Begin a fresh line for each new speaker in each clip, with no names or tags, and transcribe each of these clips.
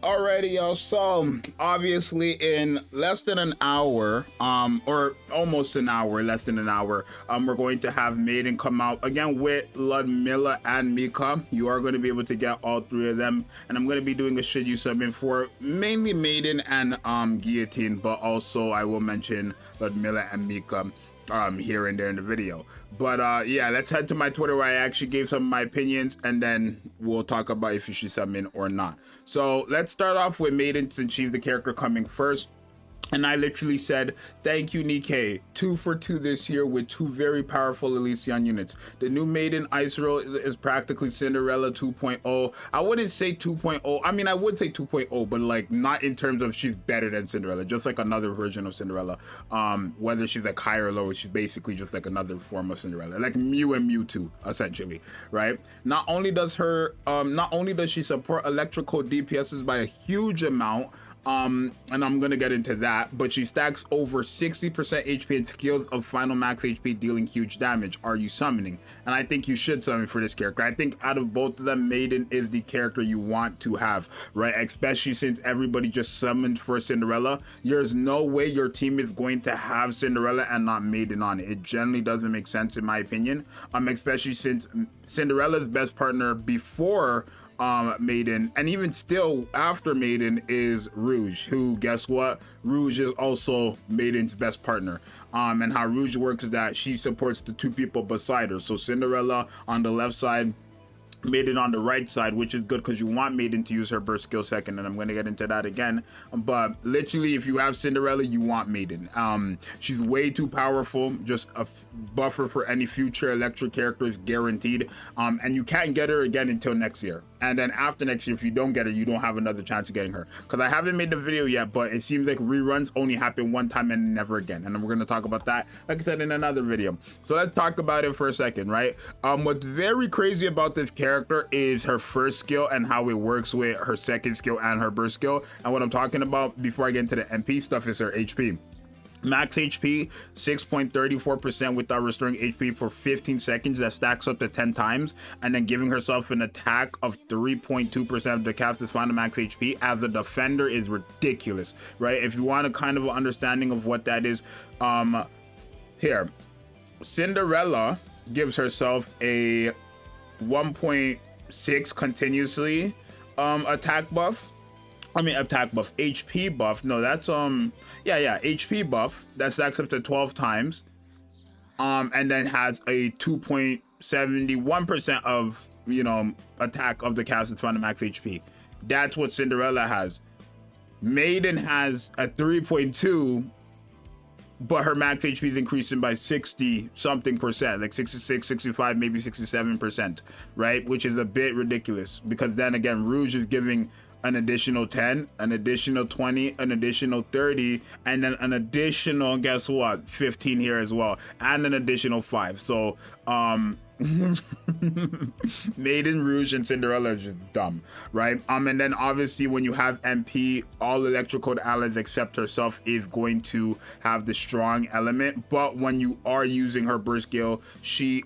Alrighty, y'all. So obviously in less than an hour, or almost an hour, less than an hour, we're going to have Maiden come out again with Ludmilla and Nikke. You are going to be able to get all three of them, and I'm going to be doing a should you summon for mainly Maiden and Guillotine, but also I will mention Ludmilla and Nikke here and there in the video. But yeah, let's head to my Twitter where I actually gave some of my opinions, and then we'll talk about if you should summon or not. So let's start off with Maiden, since she's the character coming first. And I literally said, thank you, Nikke. 2 for 2 this year with 2 very powerful Elysion units. The new Maiden Ice Roll is practically Cinderella 2.0. I wouldn't say 2.0. I mean, I would say 2.0, but like not in terms of she's better than Cinderella. Just like another version of Cinderella. Whether she's like higher or lower, she's basically just like another form of Cinderella. Like Mew and Mewtwo, essentially, right? Not only does she support electrical DPSs by a huge amount, and I'm gonna get into that, but she stacks over 60% HP and skills of final max HP, dealing huge damage. Are you summoning? And I think you should summon for this character. I think out of both of them, Maiden is the character you want to have, right? Especially since everybody just summoned for Cinderella. There's no way your team is going to have Cinderella and not Maiden on it. It generally doesn't make sense in my opinion, especially since Cinderella's best partner before Maiden, and even still after Maiden, is Rouge, who, guess what, Rouge is also Maiden's best partner. And how Rouge works is that she supports the 2 people beside her, so Cinderella on the left side, Maiden on the right side, which is good because you want Maiden to use her burst skill second, and I'm going to get into that again. But literally, if you have Cinderella, you want Maiden. She's way too powerful, just a buffer for any future electric characters guaranteed, and you can't get her again until next year. And then after next year, if you don't get her, you don't have another chance of getting her. Because I haven't made the video yet, but it seems like reruns only happen one time and never again. And then we're going to talk about that, like I said, in another video. So let's talk about it for a second, right? What's very crazy about this character is her first skill and how it works with her second skill and her burst skill. And what I'm talking about before I get into the MP stuff is her HP. Max HP 6.34% without restoring HP for 15 seconds. That stacks up to 10 times, and then giving herself an attack of 3.2% of the caster's final max HP as a defender is ridiculous, right? If you want a kind of understanding of what that is, here, Cinderella gives herself a 1.6 continuously attack buff. HP buff. No, that's HP buff that stacks up to 12 times. And then has a 2.71% of, attack of the caster's final max HP. That's what Cinderella has. Maiden has a 3.2, but her max HP is increasing by 60 something percent, like 66, 65, maybe 67%, right? Which is a bit ridiculous, because then again, Rouge is giving an additional 10, an additional 20, an additional 30, and then an additional, guess what, 15 here as well, and an additional 5. So Maiden, Rouge, and Cinderella is just dumb, right? And then obviously when you have MP, all electrical allies except herself is going to have the strong element, but when you are using her burst skill, she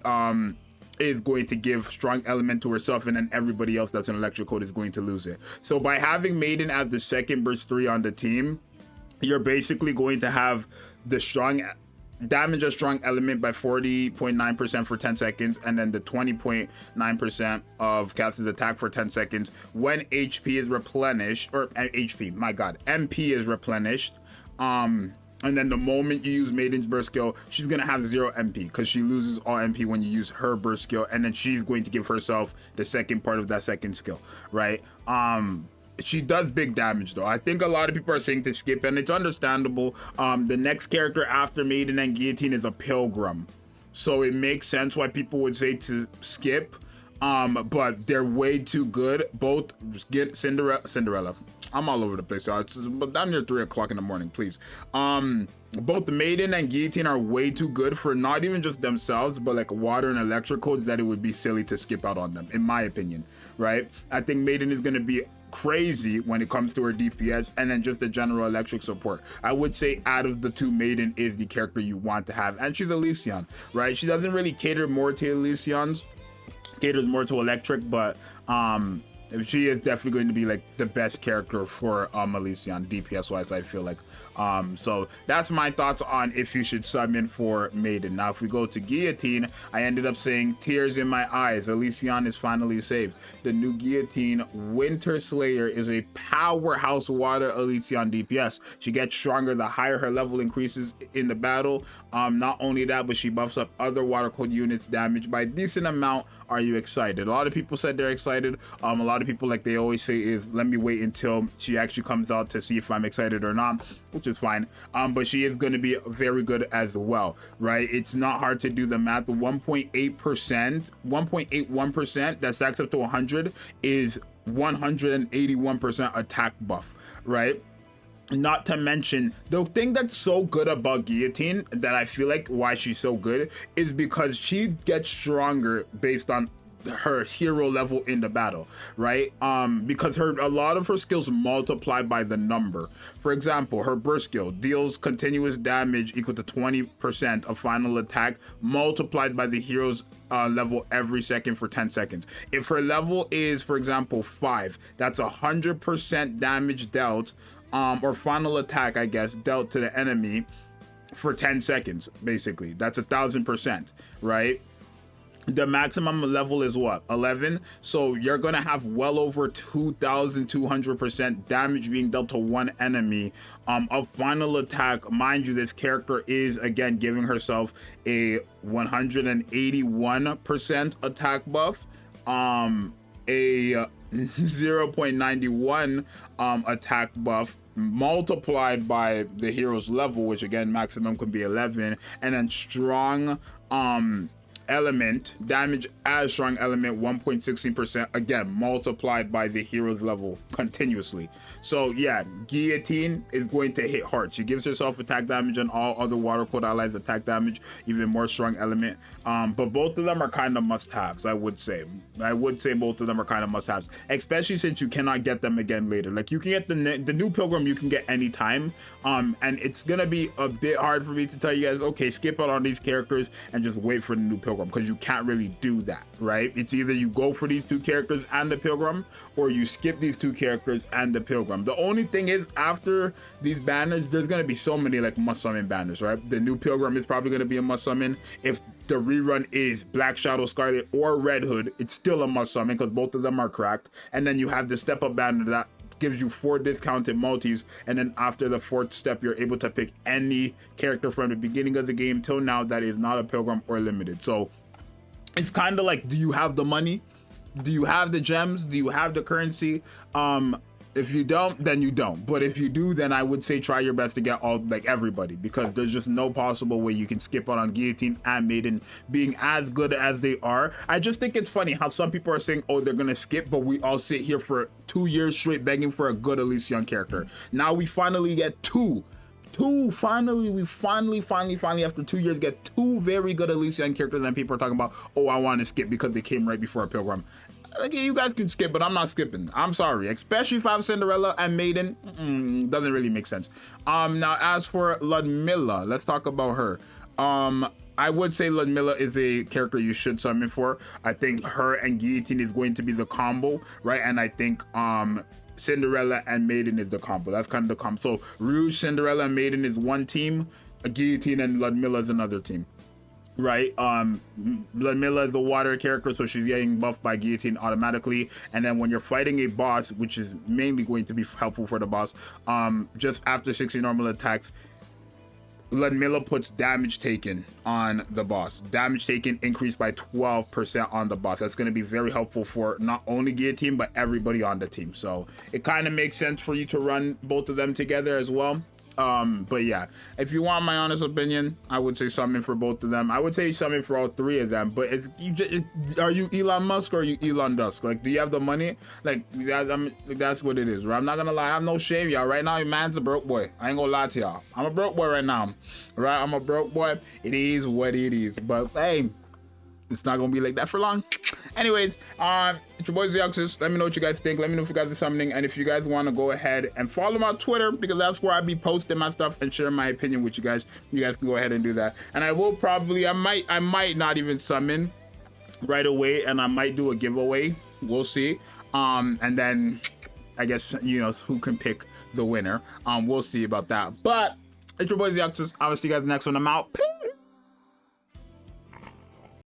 is going to give strong element to herself, and then everybody else that's an electric code is going to lose it. So by having Maiden as the second burst 3 on the team, you're basically going to have the strong damage a strong element by 40.9% for 10 seconds, and then the 20.9% of caster's attack for 10 seconds when HP is replenished, or MP is replenished. And then the moment you use Maiden's burst skill, she's gonna have 0 MP, because she loses all MP when you use her burst skill, and then she's going to give herself the second part of that second skill, right? She does big damage though. I think a lot of people are saying to skip, and it's understandable. The next character after Maiden and Guillotine is a Pilgrim, so it makes sense why people would say to skip. But they're way too good. Both get Cinderella. I'm all over the place, so it's down near 3 o'clock in the morning, please. Both Maiden and Guillotine are way too good for not even just themselves, but like water and electric codes, that it would be silly to skip out on them, in my opinion, right? I think Maiden is going to be crazy when it comes to her DPS, and then just the general electric support. I would say out of the 2, Maiden is the character you want to have, and she's Elysion, right? She doesn't really cater more to Elysions, caters more to electric, but she is definitely going to be like the best character for Elysion DPS wise, I feel like. So that's my thoughts on if you should summon for Maiden. Now if we go to Guillotine, I ended up saying tears in my eyes. Elysion is finally saved. The new Guillotine Winter Slayer is a powerhouse water Elysion DPS. She gets stronger the higher her level increases in the battle. Not only that, but she buffs up other water code units damage by a decent amount. Are you excited? A lot of people said they're excited. A lot of people, like they always say, is let me wait until she actually comes out to see if I'm excited or not, which is fine. But she is going to be very good as well, right? It's not hard to do the math. 1.8%, 1.81% that stacks up to 100 is 181% attack buff, right? Not to mention, the thing that's so good about Guillotine, that I feel like why she's so good, is because she gets stronger based on her hero level in the battle, right? Because a lot of her skills multiply by the number. For example, her burst skill deals continuous damage equal to 20% of final attack multiplied by the hero's level every second for 10 seconds. If her level is, for example, 5, that's 100% damage dealt, or final attack, I guess, dealt to the enemy for 10 seconds, basically. That's 1,000%, right? The maximum level is what, 11? So you're gonna have well over 2,200% damage being dealt to one enemy of final attack. Mind you, this character is again giving herself a 181% attack buff, a 0.91 attack buff multiplied by the hero's level, which again maximum could be 11, and then strong element damage as strong element 1.16%, again multiplied by the hero's level continuously. So yeah, Guillotine is going to hit hard. She gives herself attack damage and all other water code allies attack damage, even more strong element. But both of them are kind of must-haves. I would say both of them are kind of must-haves, especially since you cannot get them again later. Like you can get the new Pilgrim, you can get anytime, and it's gonna be a bit hard for me to tell you guys, okay, skip out on these characters and just wait for the new Pilgrim, because you can't really do that, right? It's either you go for these two characters and the Pilgrim, or you skip these two characters and the Pilgrim. The only thing is, after these banners, there's gonna be so many like must summon banners, right? The new Pilgrim is probably gonna be a must summon. If the rerun is Black Shadow Scarlet or Red Hood, it's still a must summon because both of them are cracked. And then you have the step up banner that gives you 4 discounted multis, and then after the 4th step you're able to pick any character from the beginning of the game till now that is not a Pilgrim or limited. So it's kind of like, do you have the money? Do you have the gems? Do you have the currency? If you don't, then you don't. But if you do, then I would say try your best to get all, like, everybody, because there's just no possible way you can skip out on Guillotine and Maiden being as good as they are. I just think it's funny how some people are saying, oh, they're gonna skip, but we all sit here for 2 years straight begging for a good Elysion character. Now we finally get two. We finally after 2 years get 2 very good Elysion characters, and people are talking about, oh, I want to skip because they came right before a Pilgrim. Like, you guys can skip, but I'm not skipping. I'm sorry, especially if I have Cinderella and Maiden. Doesn't really make sense. Now as for Ludmilla, let's talk about her. I would say Ludmilla is a character you should summon for. I think her and Guillotine is going to be the combo, right? And I think Cinderella and Maiden is the combo. That's kind of the combo. So Rouge, Cinderella, and Maiden is one team. Guillotine and Ludmilla is another team, right? Ludmilla is the water character, so she's getting buffed by Guillotine automatically. And then when you're fighting a boss, which is mainly going to be helpful for the boss, just after 60 normal attacks, Ludmilla puts damage taken on the boss. Damage taken increased by 12% on the boss. That's going to be very helpful for not only Guillotine, but everybody on the team. So it kind of makes sense for you to run both of them together as well. But yeah, if you want my honest opinion, I would say summon for both of them. I would say summon for all 3 of them. But are you Elon Musk or are you Elon Dusk? Like, do you have the money? Like, that's what it is, right? I'm not gonna lie, I have no shame, y'all. Right now, your man's a broke boy. I ain't gonna lie to y'all. I'm a broke boy right now, right? I'm a broke boy. It is what it is. But hey, it's not gonna be like that for long. Anyways, it's your boy Zxous. Let me know what you guys think. Let me know if you guys are summoning, and if you guys want to go ahead and follow my Twitter, because that's where I be posting my stuff and sharing my opinion with you guys. You guys can go ahead and do that. And I will probably, I might not even summon right away, and I might do a giveaway. We'll see. And then I guess, you know, who can pick the winner. We'll see about that. But it's your boy Zxous. I will see you guys next one. I'm out. Peace.